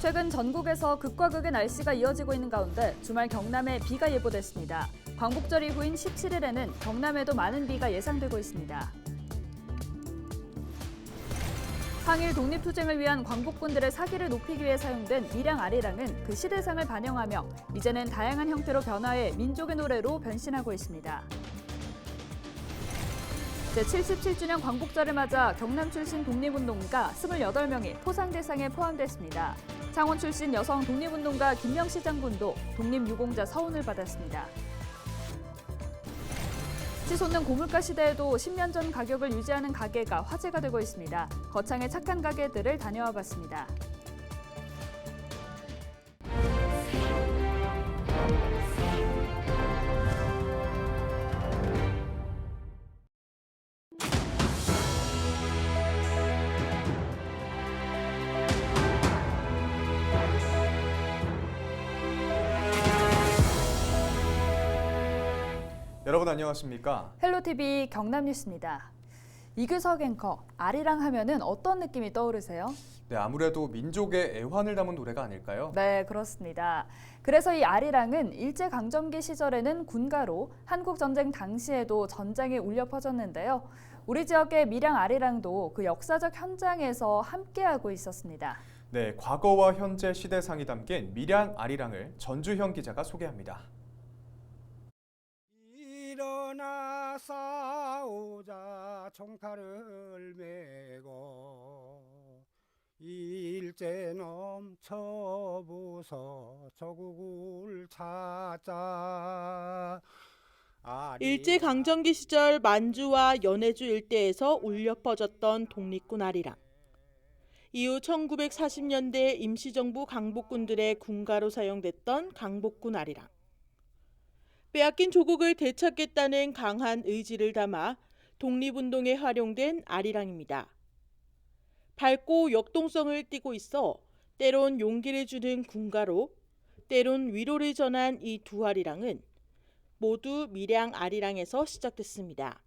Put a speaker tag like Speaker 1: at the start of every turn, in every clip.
Speaker 1: 최근 전국에서 극과 극의 날씨가 이어지고 있는 가운데 주말 경남에 비가 예보됐습니다. 광복절 이후인 17일에는 경남에도 많은 비가 예상되고 있습니다. 항일 독립투쟁을 위한 광복군들의 사기를 높이기 위해 사용된 밀양 아리랑은 그 시대상을 반영하며 이제는 다양한 형태로 변화해 민족의 노래로 변신하고 있습니다. 제77주년 광복절을 맞아 경남 출신 독립운동가 28명이 포상 대상에 포함됐습니다. 창원 출신 여성 독립운동가 김명시 장군도 독립유공자 서훈을 받았습니다. 치솟는 고물가 시대에도 10년 전 가격을 유지하는 가게가 화제가 되고 있습니다. 거창의 착한 가게들을 다녀와 봤습니다.
Speaker 2: 여러분 안녕하십니까?
Speaker 1: 헬로TV 경남뉴스입니다. 이규석 앵커, 아리랑 하면은 어떤 느낌이 떠오르세요?
Speaker 2: 네, 아무래도 민족의 애환을 담은 노래가 아닐까요?
Speaker 1: 네, 그렇습니다. 그래서 이 아리랑은 일제강점기 시절에는 군가로 한국전쟁 당시에도 전장에 울려 퍼졌는데요. 우리 지역의 밀양 아리랑도 그 역사적 현장에서 함께하고 있었습니다.
Speaker 2: 네, 과거와 현재 시대상이 담긴 밀양 아리랑을 전주형 기자가 소개합니다.
Speaker 3: 일어나 싸우자 총칼을 메고 일제놈 쳐부서 조국을 찾자.
Speaker 4: 일제강점기 시절 만주와 연해주 일대에서 울려 퍼졌던 독립군 아리랑. 이후 1940년대 임시정부 강복군들의 군가로 사용됐던 강복군 아리랑. 빼앗긴 조국을 되찾겠다는 강한 의지를 담아 독립운동에 활용된 아리랑입니다. 밝고 역동성을 띠고 있어 때론 용기를 주는 군가로, 때론 위로를 전한 이 두 아리랑은 모두 밀양 아리랑에서 시작됐습니다.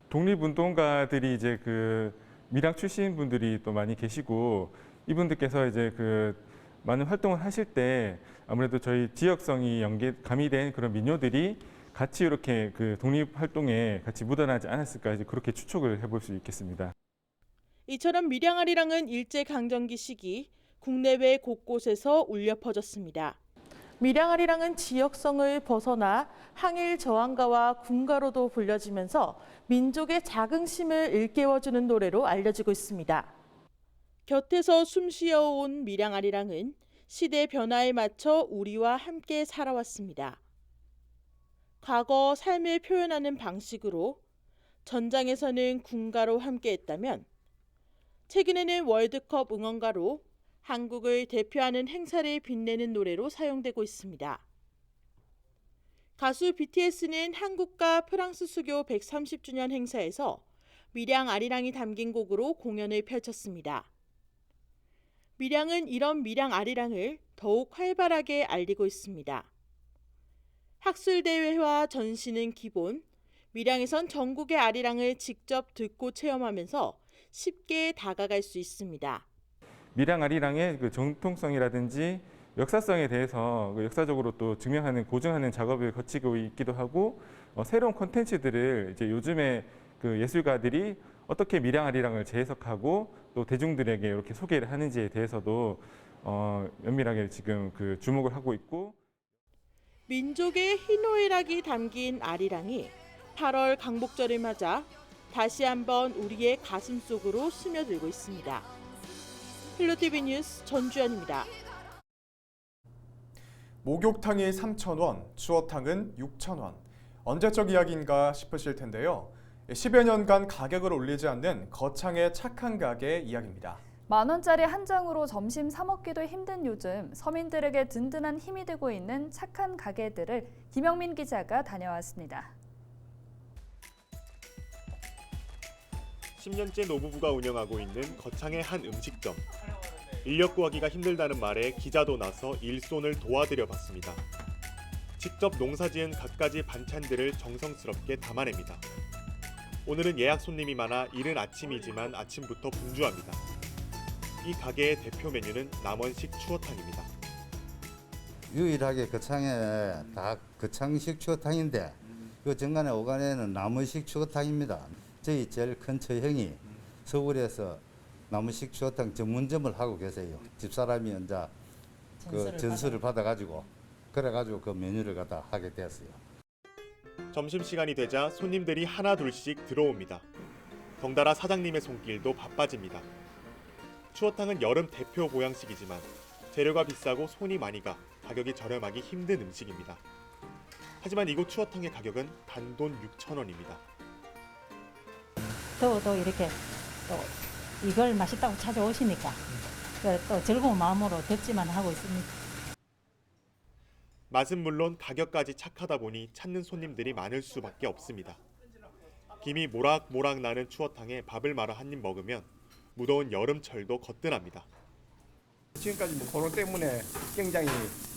Speaker 5: 독립운동가들이 이제 밀양 출신 분들이 또 많이 계시고 이분들께서 이제 많은 활동을 하실 때 아무래도 저희 지역성이 가미된 그런 민요들이 같이 이렇게 독립 활동에 같이 묻어나지 않았을까 이제 그렇게 추측을 해볼 수 있겠습니다.
Speaker 4: 이처럼 밀양 아리랑은 일제 강점기 시기 국내외 곳곳에서 울려 퍼졌습니다. 밀양 아리랑은 지역성을 벗어나 항일 저항가와 군가로도 불려지면서 민족의 자긍심을 일깨워주는 노래로 알려지고 있습니다. 곁에서 숨 쉬어온 밀양 아리랑은 시대 변화에 맞춰 우리와 함께 살아왔습니다. 과거 삶을 표현하는 방식으로 전장에서는 군가로 함께했다면 최근에는 월드컵 응원가로 한국을 대표하는 행사를 빛내는 노래로 사용되고 있습니다. 가수 BTS는 한국과 프랑스 수교 130주년 행사에서 밀양 아리랑이 담긴 곡으로 공연을 펼쳤습니다. 밀양은 이런 밀양 아리랑을 더욱 활발하게 알리고 있습니다. 학술대회와 전시는 기본, 밀양에선 전국의 아리랑을 직접 듣고 체험하면서 쉽게 다가갈 수 있습니다.
Speaker 5: 밀양 아리랑의 정통성이라든지 역사성에 대해서 역사적으로 또 증명하는, 고증하는 작업을 거치고 있기도 하고 새로운 콘텐츠들을 이제 요즘에 예술가들이 어떻게 밀양 아리랑을 재해석하고 또 대중들에게 이렇게 소개를 하는지에 대해서도 면밀하게 지금 주목을 하고 있고
Speaker 4: 민족의 희노애락이 담긴 아리랑이 8월 강복절을 맞아 다시 한번 우리의 가슴 속으로 스며들고 있습니다. 헬로TV 뉴스 전주연입니다.
Speaker 2: 목욕탕이 3,000원, 추어탕은 6,000원. 언제적 이야기인가 싶으실 텐데요. 10여 년간 가격을 올리지 않는 거창의 착한 가게 이야기입니다.
Speaker 1: 만원짜리 한 장으로 점심 사 먹기도 힘든 요즘 서민들에게 든든한 힘이 되고 있는 착한 가게들을 김영민 기자가 다녀왔습니다.
Speaker 6: 10년째 노부부가 운영하고 있는 거창의 한 음식점. 인력 구하기가 힘들다는 말에 기자도 나서 일손을 도와드려 봤습니다. 직접 농사지은 갖가지 반찬들을 정성스럽게 담아냅니다. 오늘은 예약 손님이 많아 이른 아침이지만 아침부터 분주합니다. 이 가게의 대표 메뉴는 남원식 추어탕입니다.
Speaker 7: 유일하게 거창에 다 거창식 추어탕인데 그 정간에 오간에는 남원식 추어탕입니다. 저희 제일 큰 처형이 서울에서 남원식 추어탕 전문점을 하고 계세요. 집사람이 이제 그 전수를 받아가지고 그래가지고 그 메뉴를 갖다 하게 되었어요.
Speaker 6: 점심시간이 되자 손님들이 하나 둘씩 들어옵니다. 덩달아 사장님의 손길도 바빠집니다. 추어탕은 여름 대표 보양식이지만 재료가 비싸고 손이 많이 가 가격이 저렴하기 힘든 음식입니다. 하지만 이곳 추어탕의 가격은 단돈 6,000원입니다.
Speaker 8: 더워도 이렇게 또 이걸 맛있다고 찾아오시니까 또 즐거운 마음으로 덥지만 하고 있습니다.
Speaker 6: 맛은 물론 가격까지 착하다 보니 찾는 손님들이 많을 수밖에 없습니다. 김이 모락모락 나는 추어탕에 밥을 말아 한 입 먹으면 무더운 여름철도 거뜬합니다.
Speaker 3: 지금까지 뭐 코로나 때문에 굉장히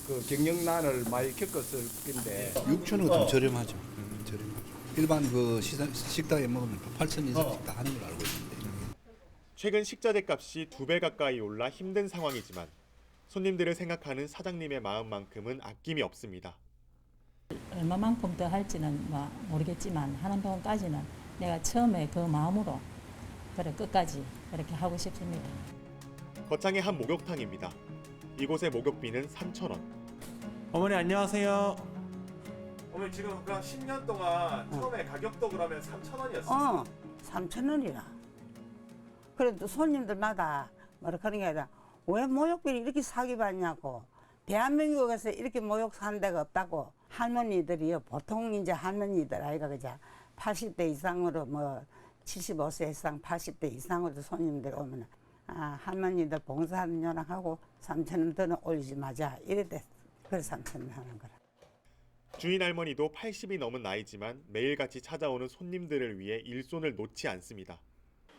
Speaker 3: 그 경영난을 많이 겪었을 텐데
Speaker 9: 6,000원 좀 저렴하죠. 저렴하죠. 일반 그 식당에 먹으면 8,000원 이상씩 다 하는 걸 알고 있는데.
Speaker 6: 최근 식자재 값이 2배 가까이 올라 힘든 상황이지만 손님들을 생각하는 사장님의 마음만큼은 아낌이 없습니다.
Speaker 8: 얼마만큼 더 할지는 모르겠지만 하는 동안까지는 내가 처음에 그 마음으로 그래 끝까지 그렇게 하고 싶습니다.
Speaker 6: 거창의 한 목욕탕입니다. 이곳의 목욕비는 3,000원.
Speaker 10: 어머니 안녕하세요.
Speaker 2: 어머니 지금 그 10년 동안 처음에 가격도 그러면 3,000원이었어요?
Speaker 11: 3,000원이라. 그래도 손님들마다 뭐라 그런 게 아니라 왜 목욕비를 이렇게 사기 받냐고. 대한민국에서 이렇게 목욕 사는 데가 없다고. 할머니들이요. 보통 이제 할머니들 아이가 그자 80대 이상으로 뭐 75세 이상 80대 이상으로 손님들 오면 할머니들 봉사하는 요랑하고 3,000원 더 올리지 마자. 이랬대. 그래서 3,000원 하는 거라.
Speaker 6: 주인 할머니도 80이 넘은 나이지만 매일같이 찾아오는 손님들을 위해 일손을 놓지 않습니다.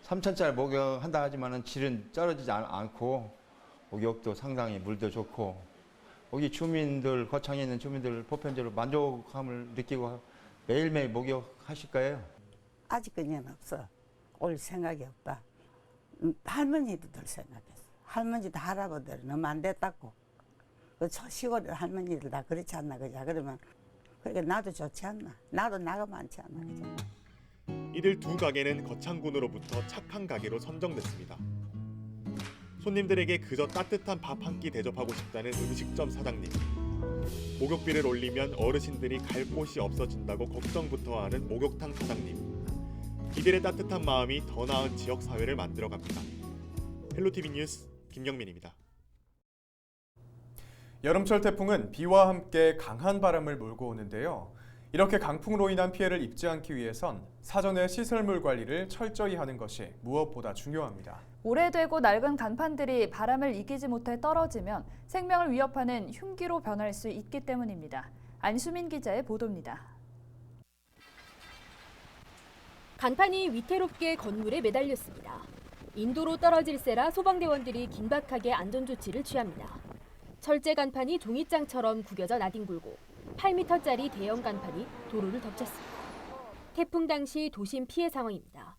Speaker 12: 3,000짜리 목욕한다 하지만은 질은 떨어지지 않고 목욕도 상당히 물도 좋고 여기 주민들 거창에 있는 주민들 보편적으로 만족감을 느끼고 매일매일 목욕하실 거예요?
Speaker 11: 아직까지는 없어. 올 생각이 없다. 할머니도 들 생각했어. 할머니도 할아버지들 너무 안 됐다고. 그 시골 할머니들 다 그렇지 않나 그자. 그러면 그러니까 나도 좋지 않나. 나도 나가 많지 않나 그자.
Speaker 6: 이들 두 가게는 거창군으로부터 착한 가게로 선정됐습니다. 손님들에게 그저 따뜻한 밥 한 끼 대접하고 싶다는 음식점 사장님. 목욕비를 올리면 어르신들이 갈 곳이 없어진다고 걱정부터 하는 목욕탕 사장님. 이들의 따뜻한 마음이 더 나은 지역 사회를 만들어갑니다. 헬로티비 뉴스 김경민입니다.
Speaker 2: 여름철 태풍은 비와 함께 강한 바람을 몰고 오는데요. 이렇게 강풍으로 인한 피해를 입지 않기 위해선 사전에 시설물 관리를 철저히 하는 것이 무엇보다 중요합니다.
Speaker 1: 오래되고 낡은 간판들이 바람을 이기지 못해 떨어지면 생명을 위협하는 흉기로 변할 수 있기 때문입니다. 안수민 기자의 보도입니다.
Speaker 13: 간판이 위태롭게 건물에 매달렸습니다. 인도로 떨어질세라 소방대원들이 긴박하게 안전조치를 취합니다. 철제 간판이 종이장처럼 구겨져 나뒹굴고 8m짜리 대형 간판이 도로를 덮쳤습니다. 태풍 당시 도심 피해 상황입니다.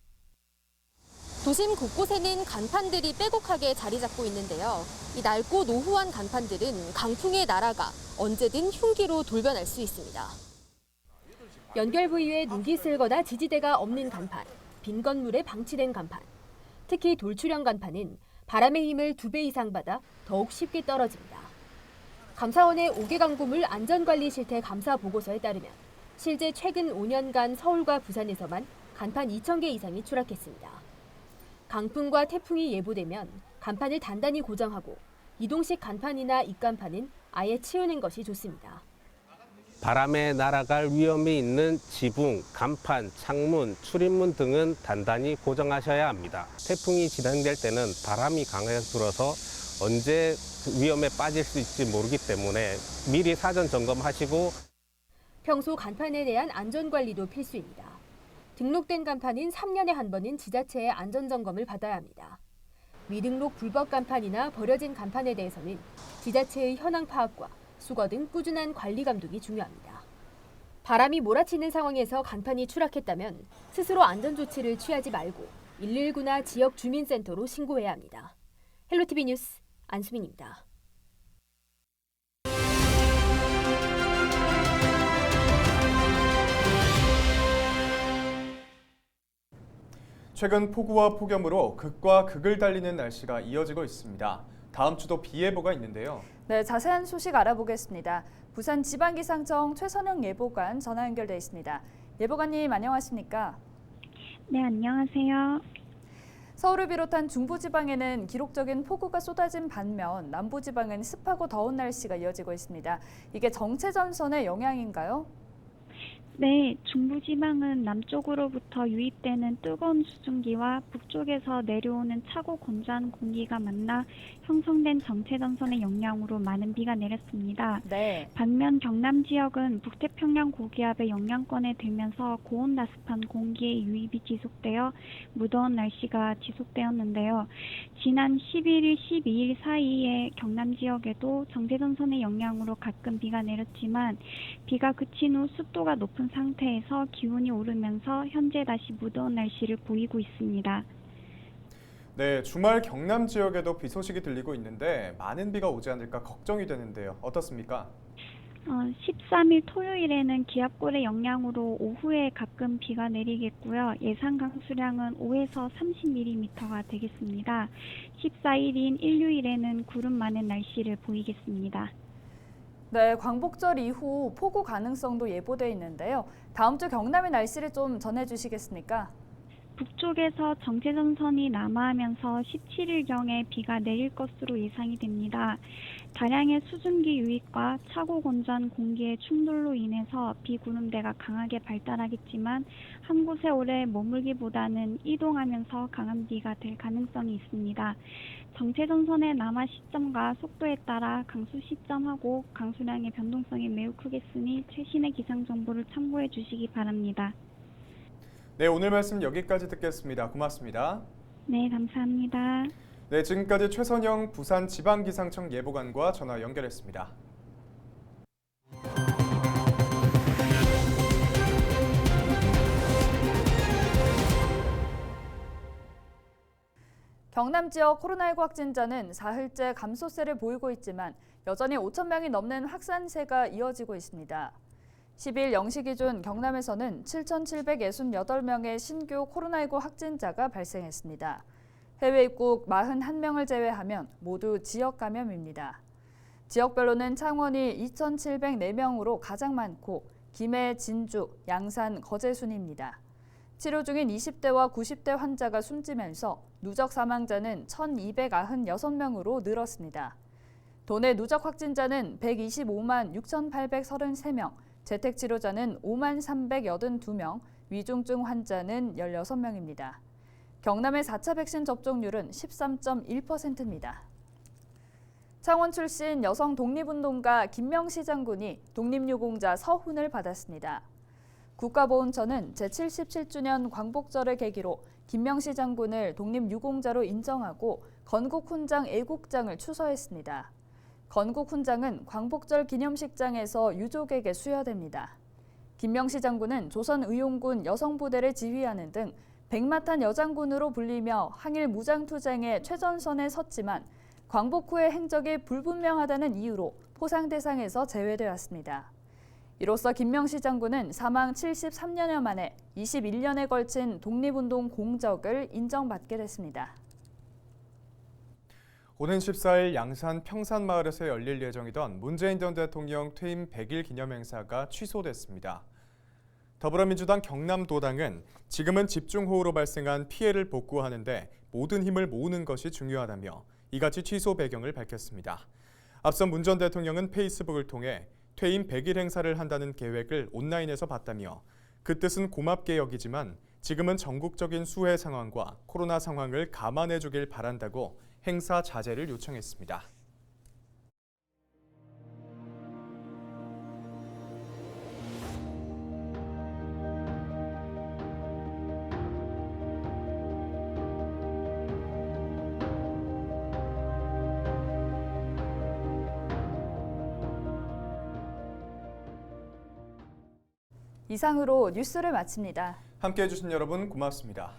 Speaker 13: 도심 곳곳에는 간판들이 빼곡하게 자리 잡고 있는데요. 이 낡고 노후한 간판들은 강풍에 날아가 언제든 흉기로 돌변할 수 있습니다. 연결 부위에 녹이 슬거나 지지대가 없는 간판, 빈 건물에 방치된 간판. 특히 돌출형 간판은 바람의 힘을 2배 이상 받아 더욱 쉽게 떨어집니다. 감사원의 5개 강보물 안전관리 실태 감사 보고서에 따르면 실제 최근 5년간 서울과 부산에서만 간판 2,000개 이상이 추락했습니다. 강풍과 태풍이 예보되면 간판을 단단히 고정하고 이동식 간판이나 입간판은 아예 치우는 것이 좋습니다.
Speaker 14: 바람에 날아갈 위험이 있는 지붕, 간판, 창문, 출입문 등은 단단히 고정하셔야 합니다. 태풍이 진행될 때는 바람이 강하게 불어서 언제 위험에 빠질 수 있을지 모르기 때문에 미리 사전 점검하시고
Speaker 13: 평소 간판에 대한 안전관리도 필수입니다. 등록된 간판은 3년에 한 번은 지자체의 안전점검을 받아야 합니다. 미등록 불법 간판이나 버려진 간판에 대해서는 지자체의 현황 파악과 수거 등 꾸준한 관리 감독이 중요합니다. 바람이 몰아치는 상황에서 간판이 추락했다면 스스로 안전조치를 취하지 말고 119나 지역 주민센터로 신고해야 합니다. 헬로티비 뉴스 안수민입니다.
Speaker 2: 최근 폭우와 폭염으로 극과 극을 달리는 날씨가 이어지고 있습니다. 다음 주도 비 예보가 있는데요.
Speaker 1: 네, 자세한 소식 알아보겠습니다. 부산지방기상청 최선영 예보관 전화 연결돼 있습니다. 예보관님 안녕하십니까?
Speaker 15: 네, 안녕하세요.
Speaker 1: 서울을 비롯한 중부지방에는 기록적인 폭우가 쏟아진 반면 남부지방은 습하고 더운 날씨가 이어지고 있습니다. 이게 정체전선의 영향인가요?
Speaker 15: 네, 중부지방은 남쪽으로부터 유입되는 뜨거운 수증기와 북쪽에서 내려오는 차고 건조한 공기가 만나 형성된 정체전선의 영향으로 많은 비가 내렸습니다.
Speaker 1: 네.
Speaker 15: 반면 경남 지역은 북태평양 고기압의 영향권에 들면서 고온나습한 공기의 유입이 지속되어 무더운 날씨가 지속되었는데요. 지난 11일, 12일 사이에 경남 지역에도 정체전선의 영향으로 가끔 비가 내렸지만 비가 그친 후 습도가 높은 상태에서 기온이 오르면서 현재 다시 무더운 날씨를 보이고 있습니다.
Speaker 2: 네, 주말 경남 지역에도 비 소식이 들리고 있는데 많은 비가 오지 않을까 걱정이 되는데요. 어떻습니까?
Speaker 15: 13일 토요일에는 기압골의 영향으로 오후에 가끔 비가 내리겠고요. 예상 강수량은 5에서 30mm가 되겠습니다. 14일인 일요일에는 구름 많은 날씨를 보이겠습니다.
Speaker 1: 네, 광복절 이후 폭우 가능성도 예보돼 있는데요. 다음 주 경남의 날씨를 좀 전해주시겠습니까?
Speaker 15: 북쪽에서 정체전선이 남하하면서 17일경에 비가 내릴 것으로 예상이 됩니다. 다량의 수증기 유입과 차고 건조한 공기의 충돌로 인해서 비구름대가 강하게 발달하겠지만 한 곳에 오래 머물기보다는 이동하면서 강한 비가 될 가능성이 있습니다. 정체전선의 남하 시점과 속도에 따라 강수 시점하고 강수량의 변동성이 매우 크겠으니 최신의 기상 정보를 참고해 주시기 바랍니다.
Speaker 2: 네, 오늘 말씀 여기까지 듣겠습니다. 고맙습니다.
Speaker 15: 네, 감사합니다.
Speaker 2: 네, 지금까지 최선영 부산지방기상청 예보관과 전화 연결했습니다.
Speaker 1: 경남 지역 코로나19 확진자는 사흘째 감소세를 보이고 있지만 여전히 5천 명이 넘는 확산세가 이어지고 있습니다. 10일 0시 기준 경남에서는 7,768명의 신규 코로나19 확진자가 발생했습니다. 해외 입국 41명을 제외하면 모두 지역 감염입니다. 지역별로는 창원이 2,704명으로 가장 많고 김해, 진주, 양산, 거제 순입니다. 치료 중인 20대와 90대 환자가 숨지면서 누적 사망자는 1,296명으로 늘었습니다. 도내 누적 확진자는 125만 6,833명, 재택치료자는 5만 382명, 위중증 환자는 16명입니다. 경남의 4차 백신 접종률은 13.1%입니다. 창원 출신 여성 독립운동가 김명시 장군이 독립유공자 서훈을 받았습니다. 국가보훈처는 제77주년 광복절을 계기로 김명시 장군을 독립유공자로 인정하고 건국훈장 애국장을 추서했습니다. 건국훈장은 광복절 기념식장에서 유족에게 수여됩니다. 김명시 장군은 조선의용군 여성부대를 지휘하는 등 백마탄 여장군으로 불리며 항일 무장투쟁의 최전선에 섰지만 광복 후의 행적이 불분명하다는 이유로 포상 대상에서 제외되었습니다. 이로써 김명시 장군은 사망 73년여 만에 21년에 걸친 독립운동 공적을 인정받게 됐습니다.
Speaker 2: 오는 14일 양산 평산마을에서 열릴 예정이던 문재인 전 대통령 퇴임 100일 기념행사가 취소됐습니다. 더불어민주당 경남도당은 지금은 집중호우로 발생한 피해를 복구하는 데 모든 힘을 모으는 것이 중요하다며 이같이 취소 배경을 밝혔습니다. 앞서 문 전 대통령은 페이스북을 통해 퇴임 100일 행사를 한다는 계획을 온라인에서 봤다며 그 뜻은 고맙게 여기지만 지금은 전국적인 수해 상황과 코로나 상황을 감안해 주길 바란다고 행사 자제를 요청했습니다.
Speaker 1: 이상으로 뉴스를 마칩니다.
Speaker 2: 함께해 주신 여러분 고맙습니다.